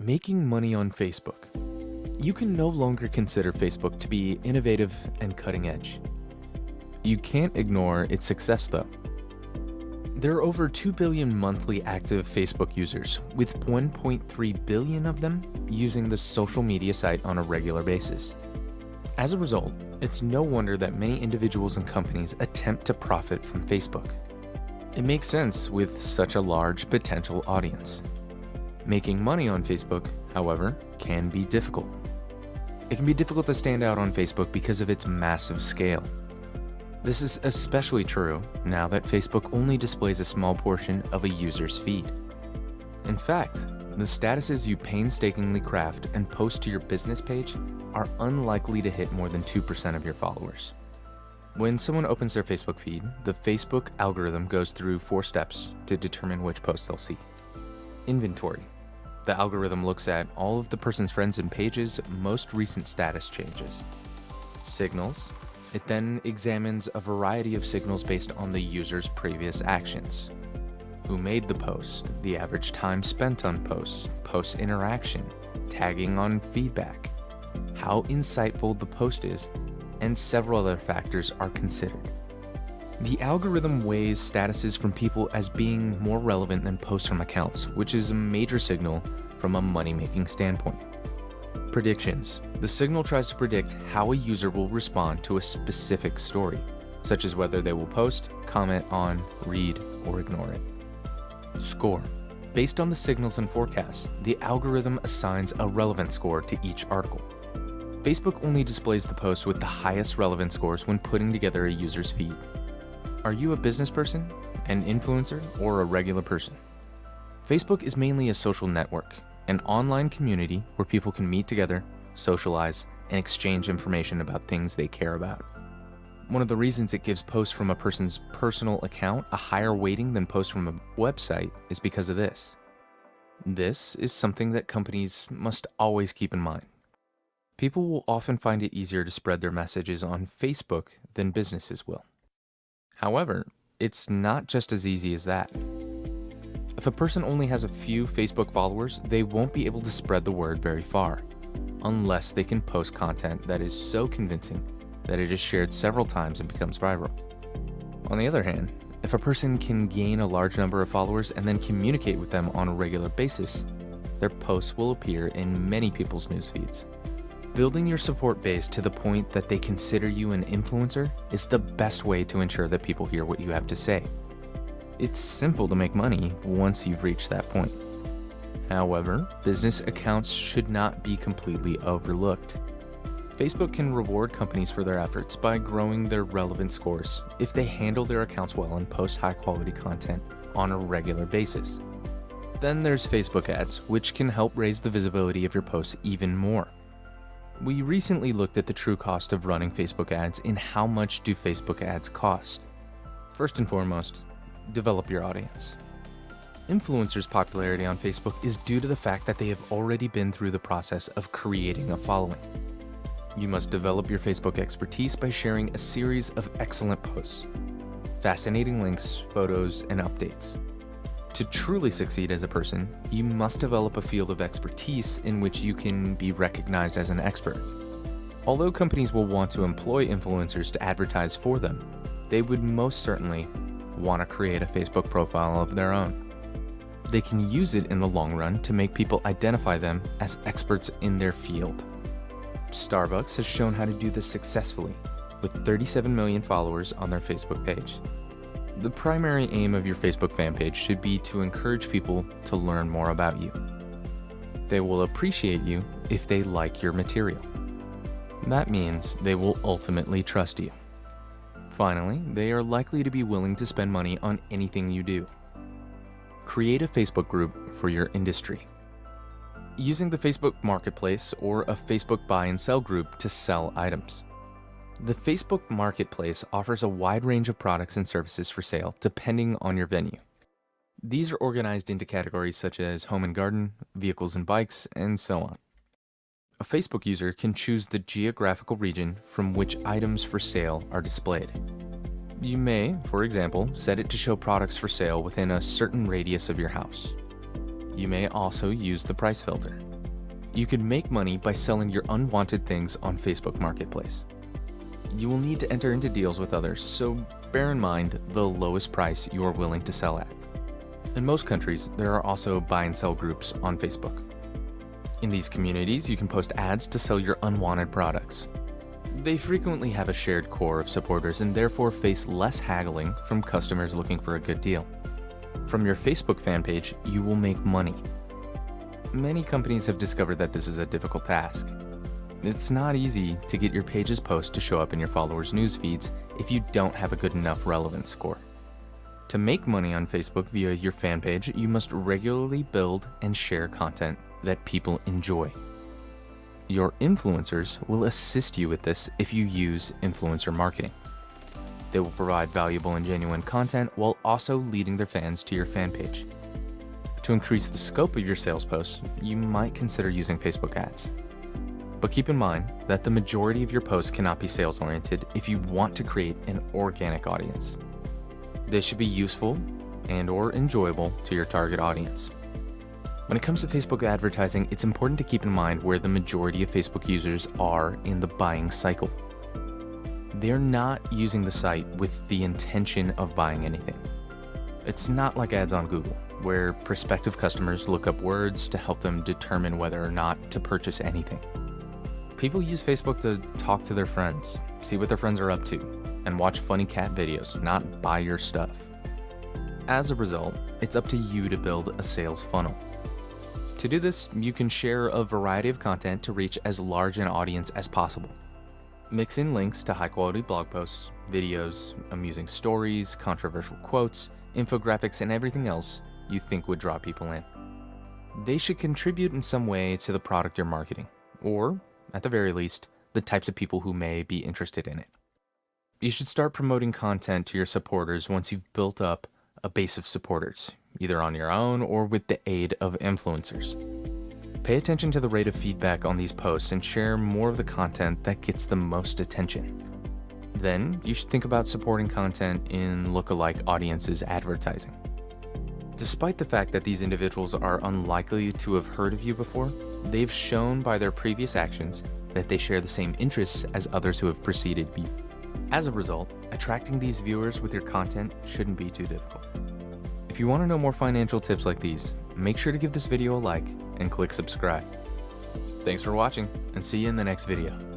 Making money on Facebook. You can no longer consider Facebook to be innovative and cutting edge. You can't ignore its success though. There are over 2 billion monthly active Facebook users, with 1.3 billion of them using the social media site on a regular basis. As a result, it's no wonder that many individuals and companies attempt to profit from Facebook. It makes sense with such a large potential audience. Making money on Facebook, however, can be difficult. It can be difficult to stand out on Facebook because of its massive scale. This is especially true now that Facebook only displays a small portion of a user's feed. In fact, the statuses you painstakingly craft and post to your business page are unlikely to hit more than 2% of your followers. When someone opens their Facebook feed, the Facebook algorithm goes through 4 steps to determine which posts they'll see. Inventory. The algorithm looks at all of the person's friends and pages' most recent status changes. Signals. It then examines a variety of signals based on the user's previous actions. Who made the post, the average time spent on posts, post interaction, tagging on feedback, how insightful the post is, and several other factors are considered. The algorithm weighs statuses from people as being more relevant than posts from accounts, which is a major signal from a money-making standpoint. Predictions. The signal tries to predict how a user will respond to a specific story, such as whether they will post, comment on, read, or ignore it. Score. Based on the signals and forecasts, the algorithm assigns a relevance score to each article. Facebook only displays the posts with the highest relevance scores when putting together a user's feed. Are you a business person, an influencer, or a regular person? Facebook is mainly a social network, an online community where people can meet together, socialize, and exchange information about things they care about. One of the reasons it gives posts from a person's personal account a higher weighting than posts from a website is because of this. This is something that companies must always keep in mind. People will often find it easier to spread their messages on Facebook than businesses will. However, it's not just as easy as that. If a person only has a few Facebook followers, they won't be able to spread the word very far, unless they can post content that is so convincing that it is shared several times and becomes viral. On the other hand, if a person can gain a large number of followers and then communicate with them on a regular basis, their posts will appear in many people's news feeds. Building your support base to the point that they consider you an influencer is the best way to ensure that people hear what you have to say. It's simple to make money once you've reached that point. However, business accounts should not be completely overlooked. Facebook can reward companies for their efforts by growing their relevance scores if they handle their accounts well and post high-quality content on a regular basis. Then there's Facebook ads, which can help raise the visibility of your posts even more. We recently looked at the true cost of running Facebook ads and how much do Facebook ads cost. First and foremost, develop your audience. Influencers' popularity on Facebook is due to the fact that they have already been through the process of creating a following. You must develop your Facebook expertise by sharing a series of excellent posts, fascinating links, photos, and updates. To truly succeed as a person, you must develop a field of expertise in which you can be recognized as an expert. Although companies will want to employ influencers to advertise for them, they would most certainly want to create a Facebook profile of their own. They can use it in the long run to make people identify them as experts in their field. Starbucks has shown how to do this successfully, with 37 million followers on their Facebook page. The primary aim of your Facebook fan page should be to encourage people to learn more about you. They will appreciate you if they like your material. That means they will ultimately trust you. Finally, they are likely to be willing to spend money on anything you do. Create a Facebook group for your industry. Using the Facebook Marketplace or a Facebook buy and sell group to sell items. The Facebook Marketplace offers a wide range of products and services for sale depending on your venue. These are organized into categories such as home and garden, vehicles and bikes, and so on. A Facebook user can choose the geographical region from which items for sale are displayed. You may, for example, set it to show products for sale within a certain radius of your house. you may also use the price filter. You can make money by selling your unwanted things on Facebook Marketplace. You will need to enter into deals with others, so bear in mind the lowest price you are willing to sell at. In most countries, there are also buy and sell groups on Facebook. In these communities, you can post ads to sell your unwanted products. They frequently have a shared core of supporters and therefore face less haggling from customers looking for a good deal. From your Facebook fan page, you will make money. Many companies have discovered that this is a difficult task. It's not easy to get your page's posts to show up in your followers' news feeds if you don't have a good enough relevance score. To make money on Facebook via your fan page, you must regularly build and share content that people enjoy. Your influencers will assist you with this if you use influencer marketing. They will provide valuable and genuine content while also leading their fans to your fan page. To increase the scope of your sales posts, you might consider using Facebook ads. But keep in mind that the majority of your posts cannot be sales-oriented if you want to create an organic audience. They should be useful and/or enjoyable to your target audience. When it comes to Facebook advertising, it's important to keep in mind where the majority of Facebook users are in the buying cycle. They're not using the site with the intention of buying anything. It's not like ads on Google, where prospective customers look up words to help them determine whether or not to purchase anything. People use Facebook to talk to their friends, see what their friends are up to, and watch funny cat videos, not buy your stuff. As a result, it's up to you to build a sales funnel. To do this, you can share a variety of content to reach as large an audience as possible. Mix in links to high-quality blog posts, videos, amusing stories, controversial quotes, infographics, and everything else you think would draw people in. They should contribute in some way to the product you're marketing, or, at the very least, the types of people who may be interested in it. You should start promoting content to your supporters once you've built up a base of supporters, either on your own or with the aid of influencers. Pay attention to the rate of feedback on these posts and share more of the content that gets the most attention. Then, you should think about supporting content in lookalike audiences advertising. Despite the fact that these individuals are unlikely to have heard of you before, they've shown by their previous actions that they share the same interests as others who have preceded you. As a result, attracting these viewers with your content shouldn't be too difficult. If you want to know more financial tips like these, make sure to give this video a like and click subscribe. Thanks for watching, and see you in the next video.